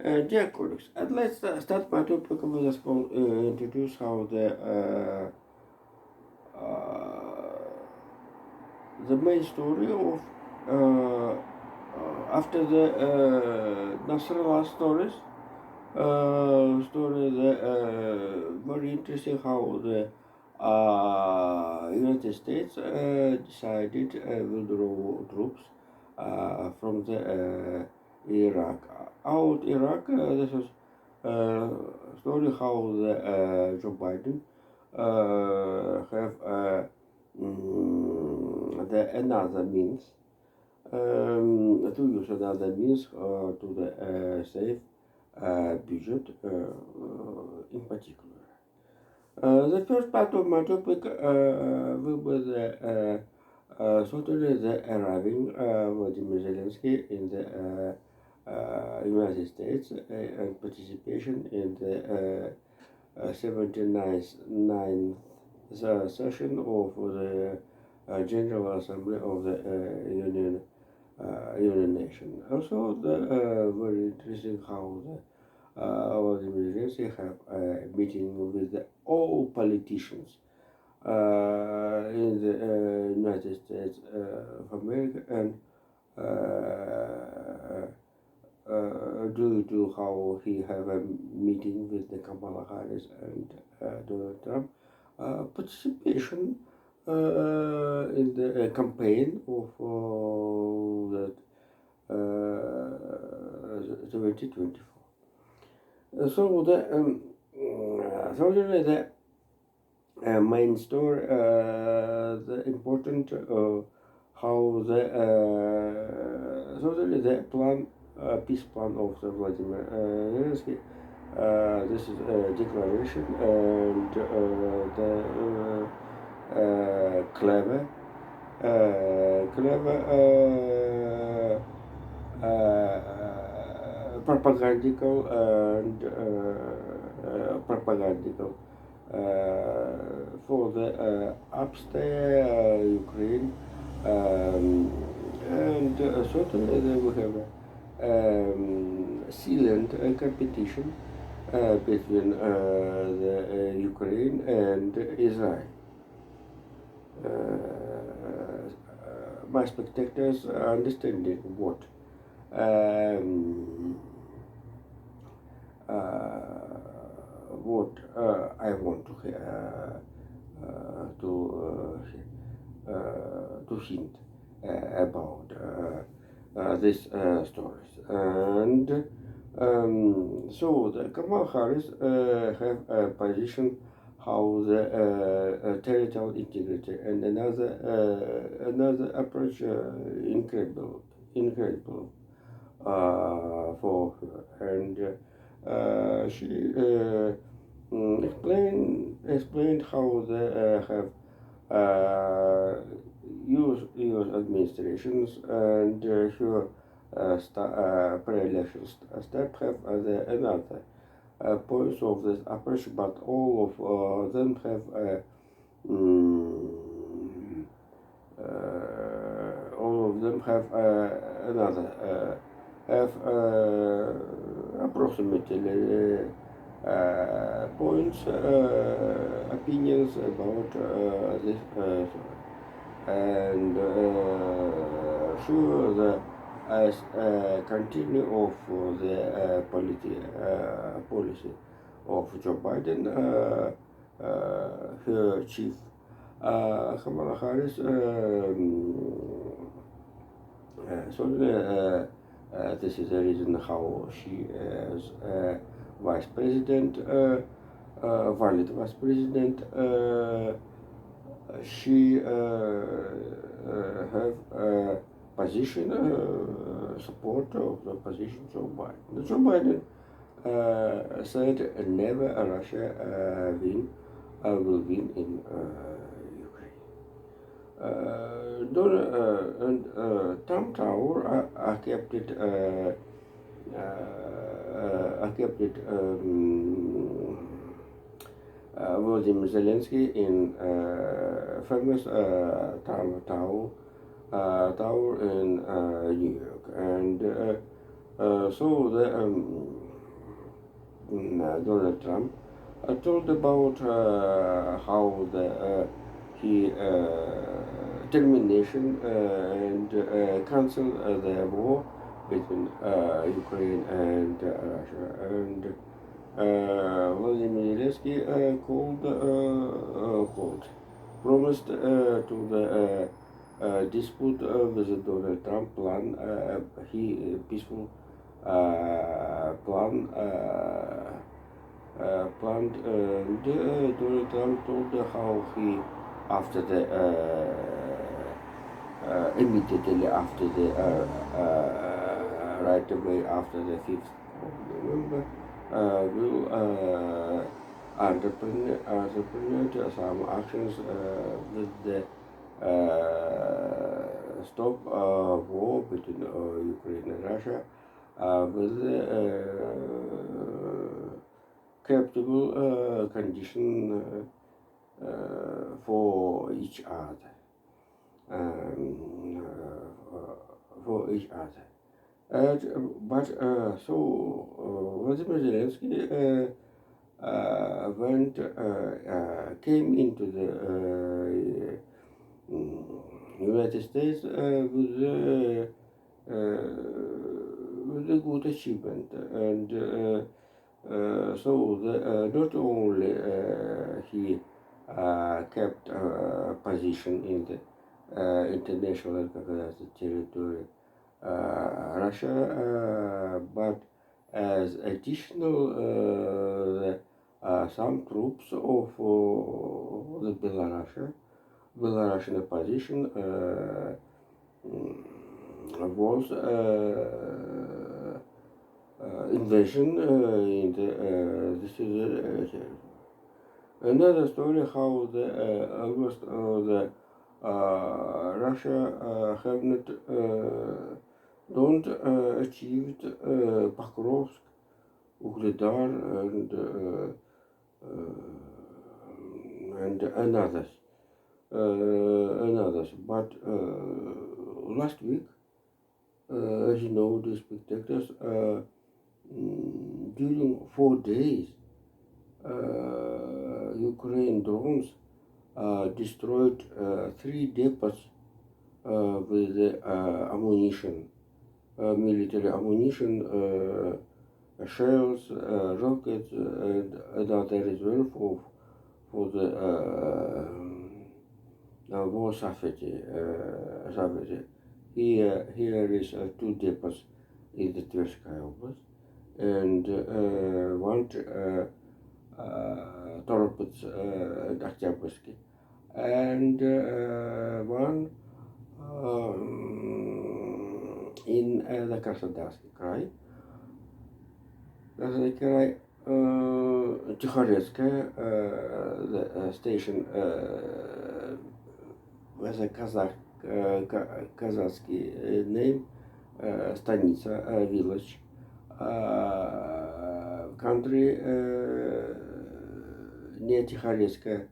Dear colleagues, let's start my topic with a small introduce how the main story of after the Nasrallah stories. Story the very interesting how the United States decided withdraw troops from the Iraq. Out Iraq, this is story how the Joe Biden have the another means to use another means to the safe budget in particular. The first part of my topic will be certainly the arriving Vladimir Zelensky in the United States and participation in the 79th session of the General Assembly of the United Nations. Also, the very interesting how the Vladimir Zelensky have a meeting with all politicians in the United States of America, and due to how he have a meeting with the Kamala Harris and Donald Trump, participation in the campaign of that 2024. So certainly the main story, the important how the certainly the plan, peace plan of the Vladimir Zelensky. This is a declaration and the clever propagandical and propagandical for the upstairs Ukraine, and certainly they will have a sealant competition between the Ukraine and Israel. My spectators are understanding what I want to hint about these stories. And so the Kamala Harris have a position how the territorial integrity and another approach incredible for her, and she explained how they have US administrations and her pre-election step have another points of this approach, but all of them have all of them have another have approximately points opinions about this and sure the as continue of the policy of Joe Biden, her chief Kamala Harris, so this is the reason how she is vice president, valid vice president. She have position support of the position Joe Biden. Joe Biden said never Russia will win in Ukraine. And Trump Tower I kept it Volodymyr Zelensky in famous Trump Tower in New York, and so the Donald Trump told about how he termination and cancel the war between Ukraine and Russia. And Vladimir Zelensky promised to the dispute with Donald Trump plan he peaceful plan planned. Donald Trump told how he after the immediately after the right away after the 5th of November will entrepreneur some actions with the stop war between Ukraine and Russia with the acceptable condition for each other. For each other. But Vladimir Zelensky came into the United States with a good achievement, and not only he kept position in the international recognized territory Russia, but as additional some troops of the Belarusian opposition was invasion in this is another story how the almost the Russia have not don't achieved Pokrovsk, Ugledar, and others. But last week, as you know, the spectators during 4 days, Ukraine drones destroyed 3 depots with ammunition, military ammunition, shells, rockets, and other as well for the war safety. Here is 2 depots in the Tverskaya Oblast, and one Toropets and Oktябрьский, and one in the Краснодарский край. Тихорецкая, the station with a Kazakhsky name, Станица, village, country near Tikhoretskaya,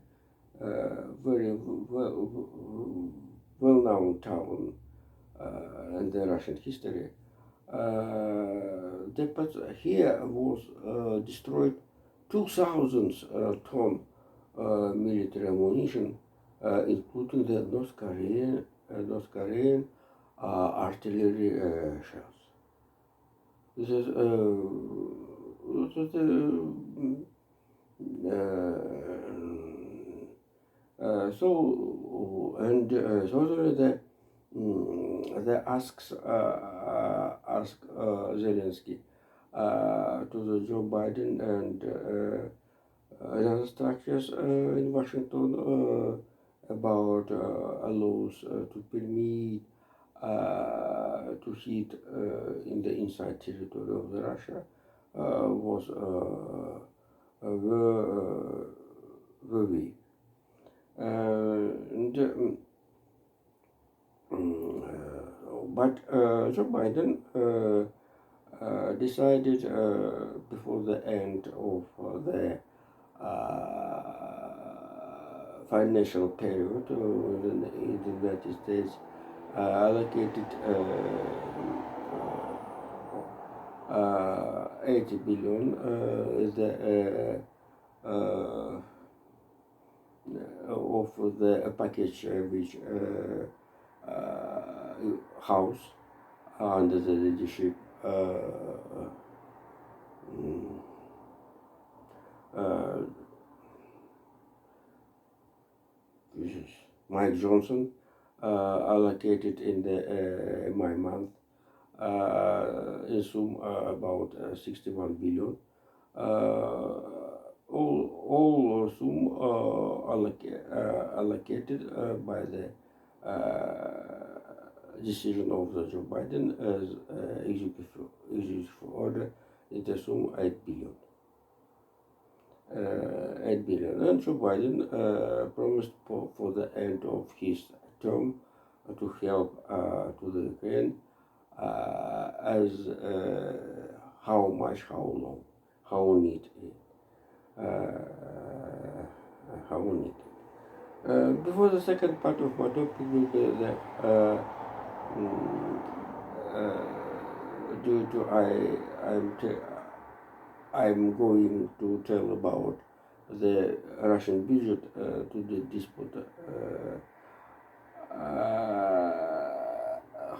very well-known town in the Russian history. But here was destroyed 2,000 ton military ammunition, including the North Korean artillery shells. This is they ask Zelensky to the Joe Biden and other structures in Washington about laws to permit to hit in the inside territory of the Russia was very weak. But Joe Biden decided before the end of the financial period in the United States allocated 80 billion is the of the package which House under the leadership mm, uh, Mike Johnson allocated in the my month in sum about 61 billion. All sum allocated by the decision of the Joe Biden as executive order in the sum 8 billion. 8 billion. And Joe Biden promised for the end of his term to help to the Ukraine as how much, how long, how need it. How need it. Before the second part of my topic will be the due to I'm going to tell about the Russian budget to the dispute.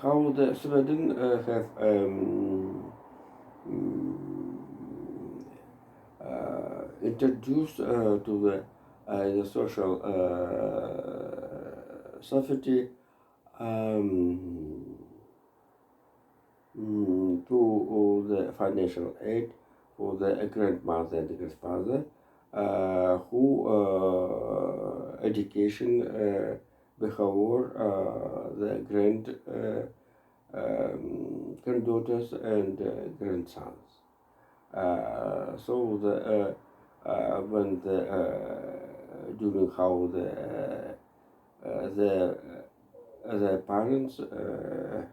How the Sweden have introduced to the social safety to the financial aid for the grandmother and grandfather who education behavior the granddaughters and grandsons. So the when the during how the parents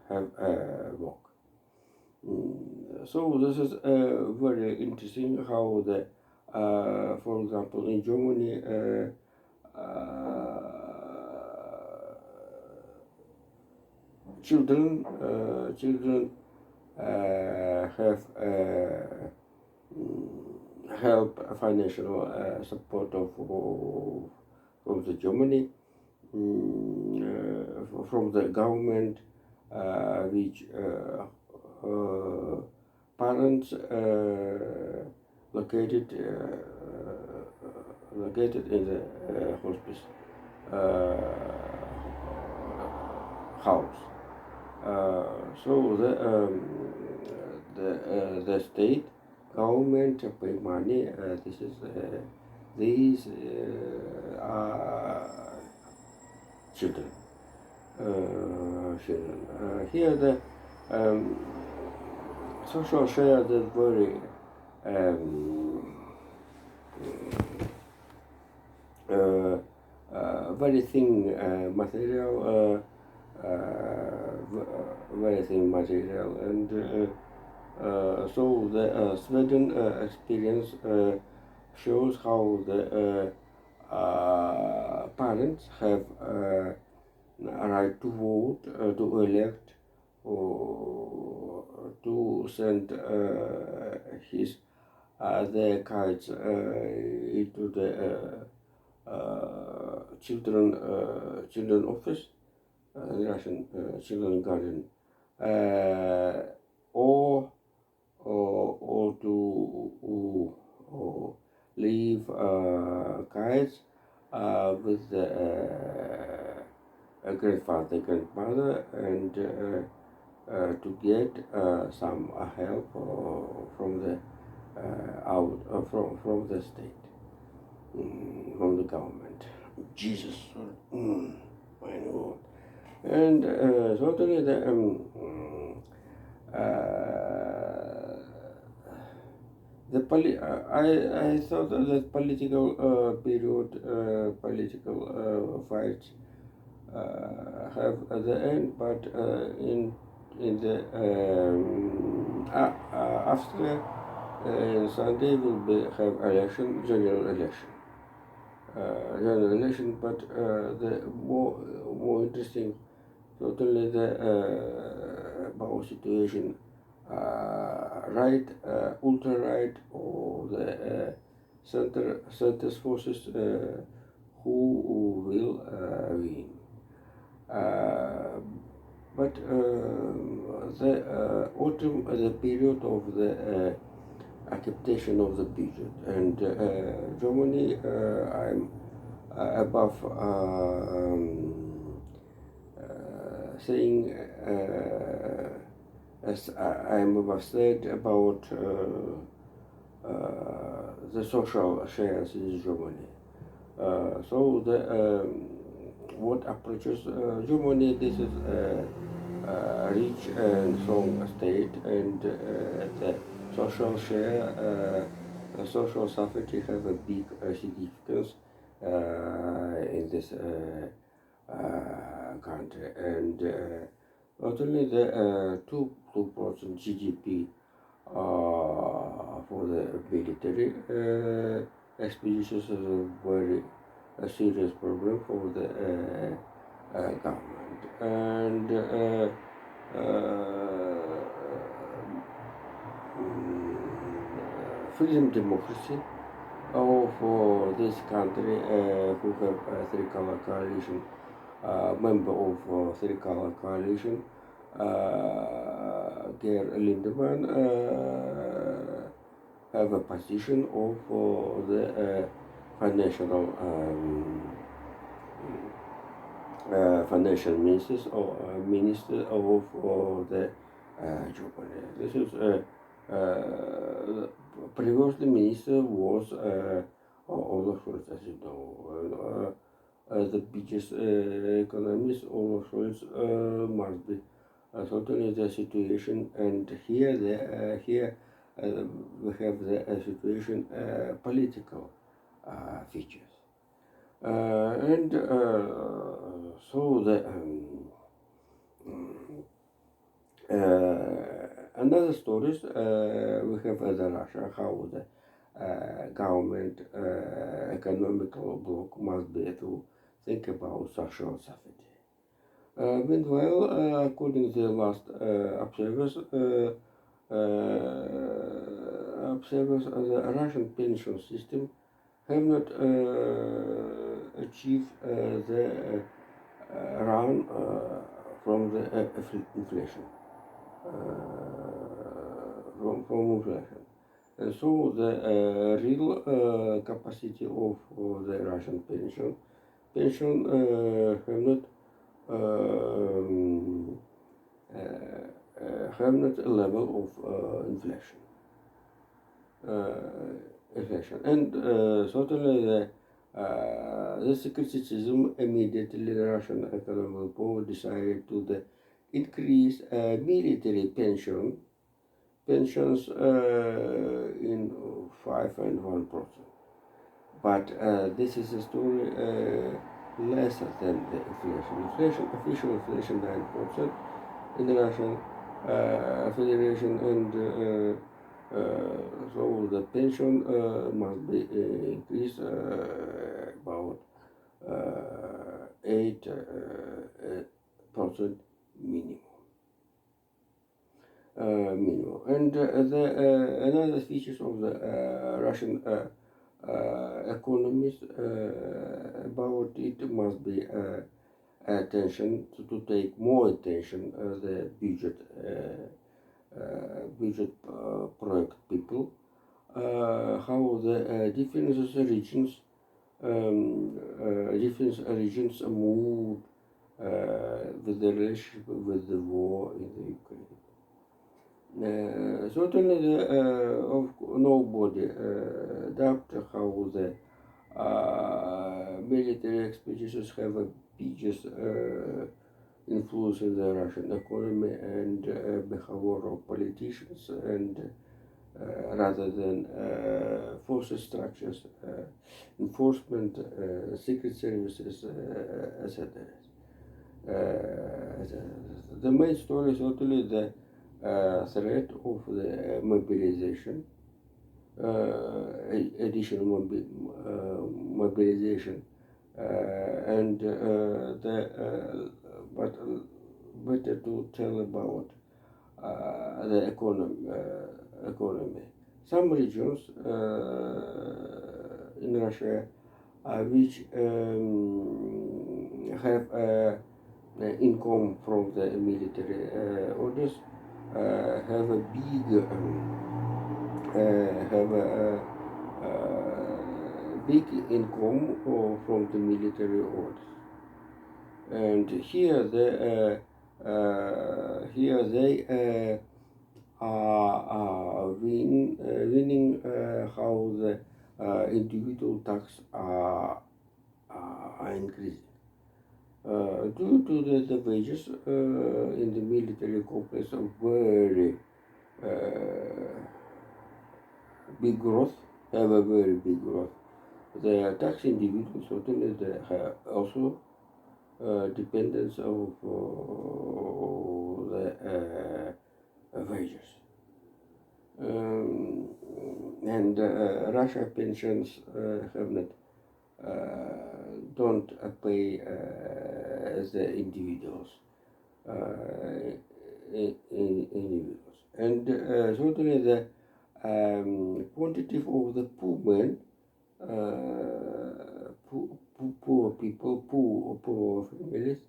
have work. So this is very interesting how the for example in Germany children have help financial support of from the Germany from the government which parents located in the hospice house. So the state government pay money. These are children. Here the social share is very very thin material. Very thin material, and so the Sweden experience shows how the parents have a right to vote, to elect, or to send his their kids into the children office, Russian children garden, or to leave kids with the grandfather, grandmother, and to get some help from the from the state, from the government. Jesus, my Lord. And certainly I thought that political period, political fights have at the end, but in the after Sunday will be have election, general election, but the more interesting, totally the about situation right, ultra-right, or the center forces who will win. Uh, but the autumn, the period of the acceptation of the budget, and Germany, I'm above saying as I'm above said about the social shares in Germany. So the what approaches Germany? This is a rich and strong state, and the social share, social safety have a big significance in this country, and not only the 2% GDP for the military expeditions is a very serious problem for the government, and freedom democracy for this country who have three color coalition, member of three color coalition, Geir Lindemann have a position of the financial financial ministers or minister of the Germany. This is previously minister was Olaf Scholz, as you know. The biggest economist, Olaf Scholz, must be certainly the situation, and here we have the situation political features. And so the another stories we have the Russia, how the government economical bloc must be to think about social safety. Meanwhile, according to the last observers, the Russian pension system have not achieved the run from the inflation, from inflation. And so the real capacity of the Russian pension have not have not a level of inflation. And certainly this criticism immediately the Russian economic board decided to increase military pensions in 5.1%. But this is a story lesser than the inflation. Official inflation 9% in the Russian Federation, and so the pension must be increased about 8% minimum. And the another features of the Russian economies about it must be attention to take more attention the budget project people, how the different regions move with the relationship with the war in the Ukraine. Certainly, nobody doubt how the military expeditions have a biggest influence in the Russian economy and behavior of politicians, and rather than forces structures, enforcement, secret services, etc. The main story is certainly the threat of the mobilization, additional mobilization, and but better to tell about economy. Some regions in Russia which have income from the military orders have a big income from the military orders, and here they are winning how the individual tax are increasing. Due to the wages in the military complex are very big growth, have a very big growth. The tax individuals certainly they have also dependence of the wages. And Russia pensions have not don't pay as the individuals individuals, and certainly the quantity of the poor men, poor people, poor families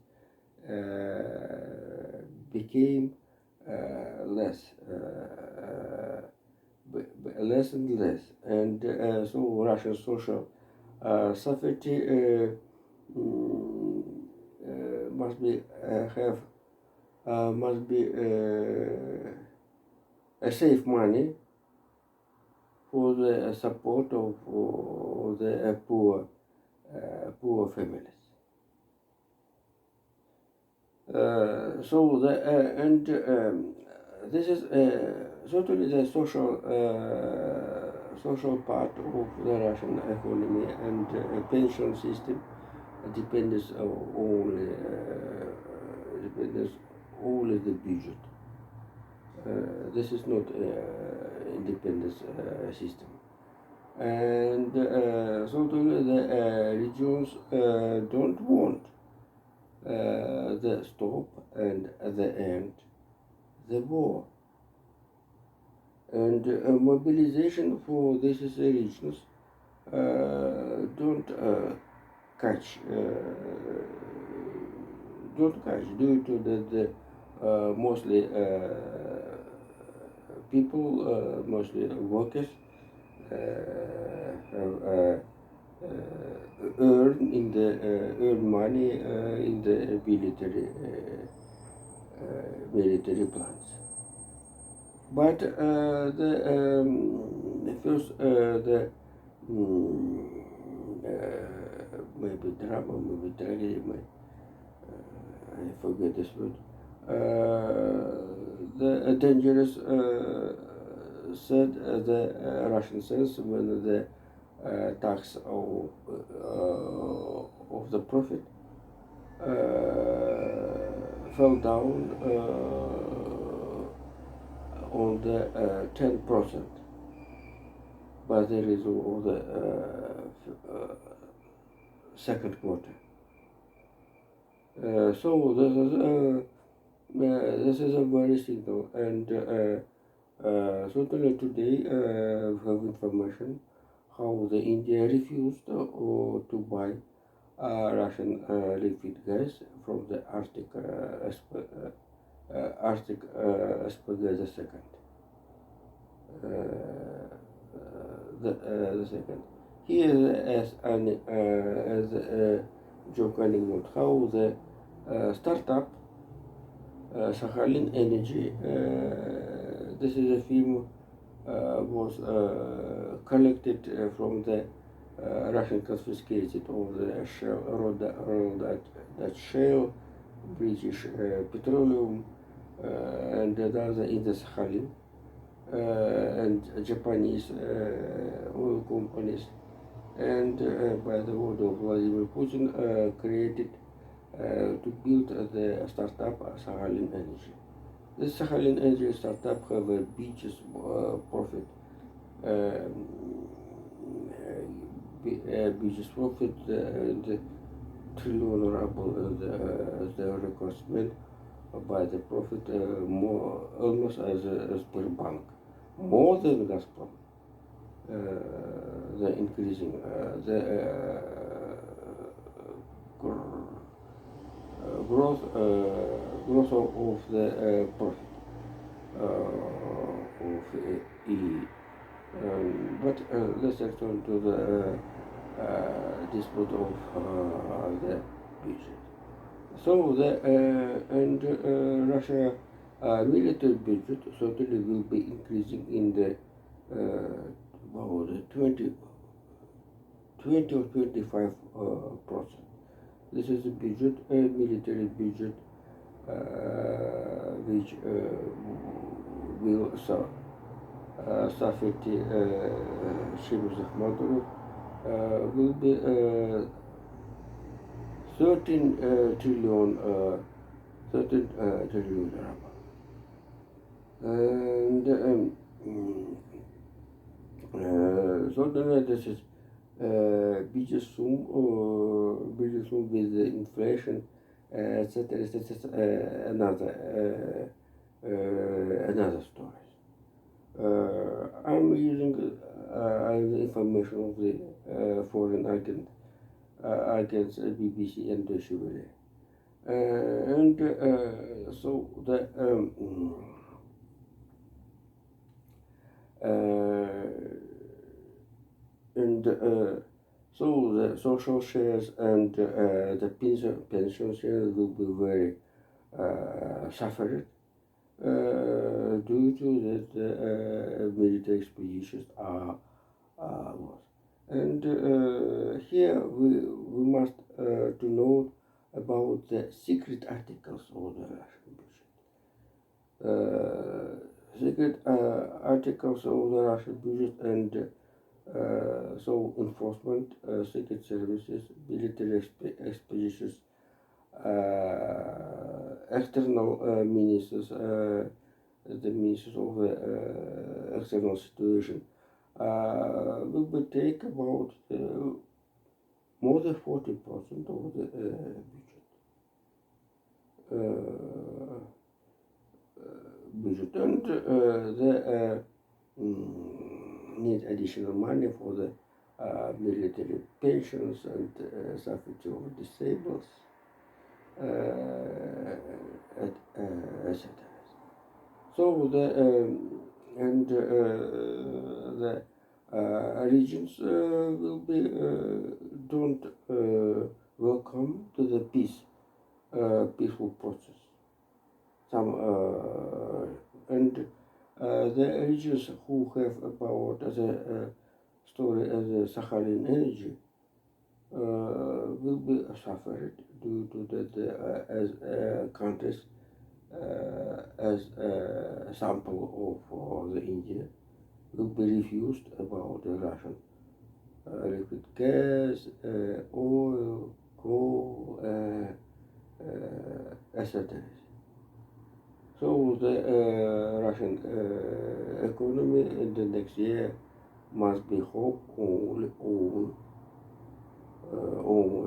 became less and less, and so Russian social society must be have must be save money for the support of the poor families. So the and this is certainly the social part of the Russian economy, and pension system depends only the budget. This is not independent system, and certainly the regions don't want the stop and the end the war, and mobilization for these regions don't catch due to the mostly people, mostly workers, earn money in the military plants. But the first maybe drama, maybe tragedy, I forget this word. The dangerous said the Russian says when the tax of the profit fell down on the 10% by the result of the second quarter. So this is a very signal, and certainly today we have information how the India refused to buy Russian liquid gas from the Arctic Asperger the second. The second. Here as a joke anecdote, how the startup Sakhalin Energy, this is a film was collected from the Russian confiscated of the Shell, that Shell, British Petroleum, and the other in the Sakhalin, and Japanese oil companies, and by the order of Vladimir Putin created to build the startup Sakhalin Energy. This Sakhalin Energy startup have a biggest profit, biggest profit, the trillion ruble, the requirement by the profit more almost as per bank, more than Gazprom. The increasing the growth of the profit of EE. But let's return to the dispute of the budget. So the and Russia military budget certainly will be increasing in the about 20 or 25%. This is a budget, a military budget, which will Safety Shibuz Akhmadov will be 13 trillion 13 trillion ruble. And certainly this is biggest sum with the inflation, etc. Another story. I'm using the information of the foreign agents BBC and Deutsche Welle. And so the so the social shares and the pension shares will be very suffered due to that military expeditions are lost. And here we must to know about the secret articles of the Russian budget. Secret articles of the Russian budget and so enforcement, secret services, military expeditions, external ministers, the ministers of the external situation, will be take about more than 40% of the budget, and the need additional money for the military pensions and safety of disabled, etc. So the regions will be don't welcome to the peaceful process. Some and the regions who have about as a story as a Sakhalin energy will be suffered due to that as countries as a sample of the India will be refused about the Russian liquid gas, oil, coal, etc. So the Russian economy in the next year must be hope only own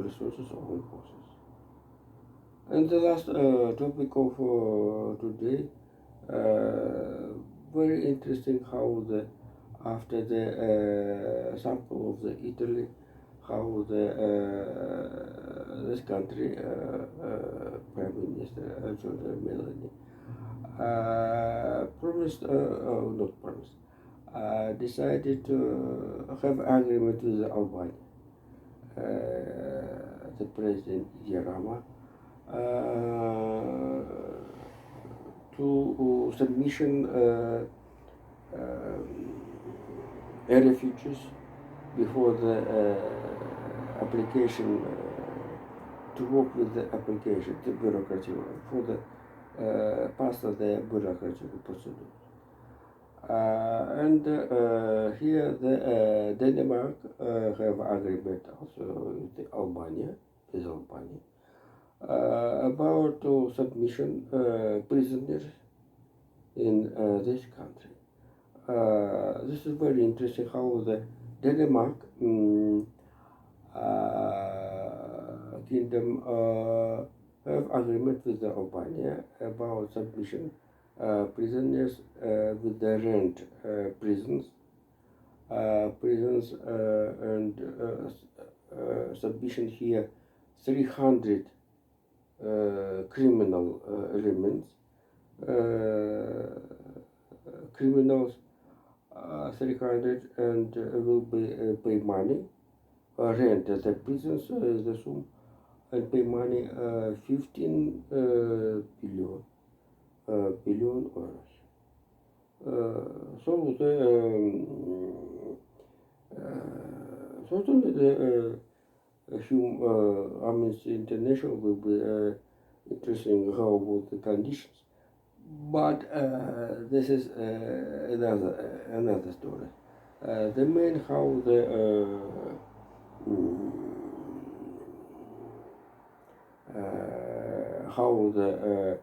resources, own forces. And the last topic of today, very interesting how the after the sample of the Italy, how the this country Prime Minister Giorgia Meloni not promised, decided to have agreement with Albania, the President Yarama, to submission refugees before the application to work with the application, the bureaucracy for the pass the bureaucratic procedure. And here the Denmark have agreement also with the Albania, about submission prisoners in this country. This is very interesting how the Denmark kingdom have agreement with the Albania about submission prisoners with the rent prisons and submission here 300 criminal elements criminals 300 and will be pay money rent at the prisons the sum and pay money 15 billion euros. So the certainly the Amnesty International will be interesting how about the conditions, but this is another story. The main how the how the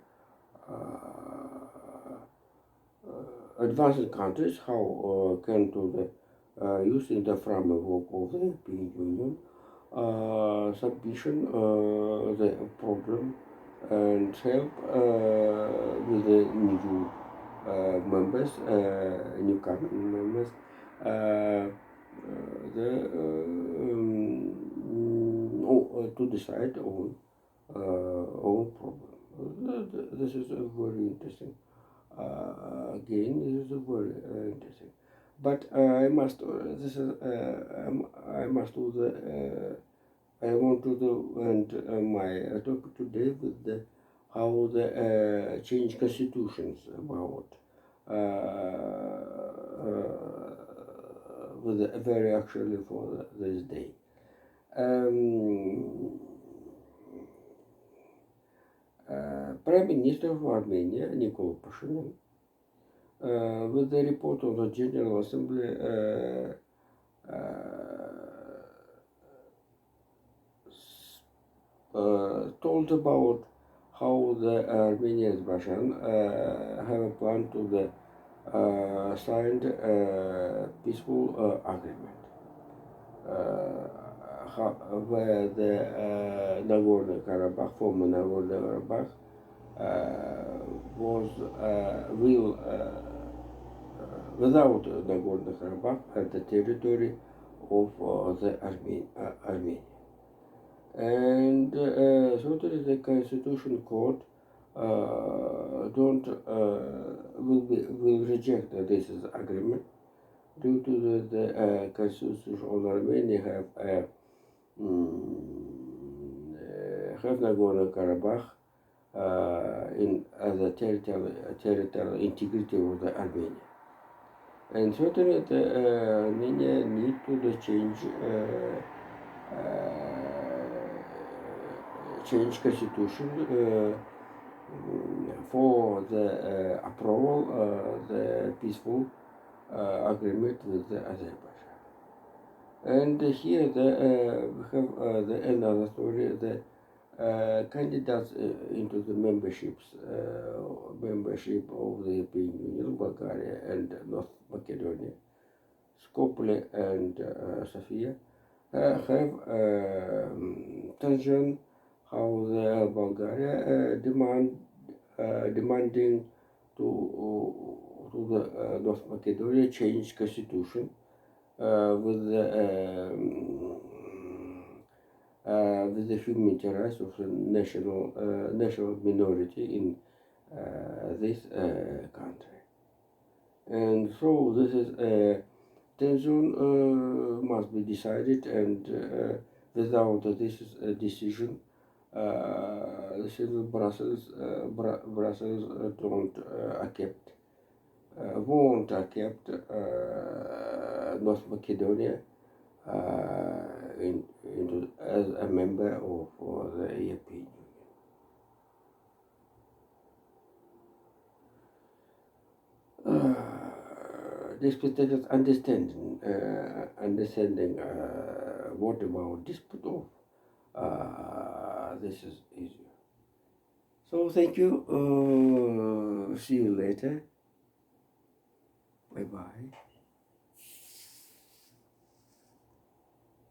advanced countries how can to the using the framework of the European Union submission the problem and help with the new members, newcoming members, to decide on own problem. This is a very interesting. Again, this is a very interesting. But I must. This is. I must do the. I want to do and my topic today with the how the change constitutions about with the very actually for this day. Prime Minister of Armenia Nikol Pashinyan with the report of the General Assembly told about how the Armenia and Azerbaijan have a plan to the signed peaceful agreement where the Nagorno-Karabakh, former Nagorno-Karabakh, was will without Nagorno-Karabakh at the territory of the Armenia. And certainly the Constitution Court will reject this agreement due to the Constitution of Armenia have Nagorno-Karabakh in as a territorial integrity of the Armenia. And certainly the Armenia need to change constitution for the approval the peaceful agreement with the Azerbaijan. And here we have another story. The candidates into the membership of the European Union, Bulgaria and North Macedonia, Skopje and Sofia, have tension how the Bulgaria demanding to the North Macedonia change constitution with the human rights of the national minority in this country. And so this is tension must be decided, and without this decision, Brussels don't accept, won't accept North Macedonia as a member of the European Union. This particular understanding what about dispute of this is easier. So thank you. See you later. Bye bye.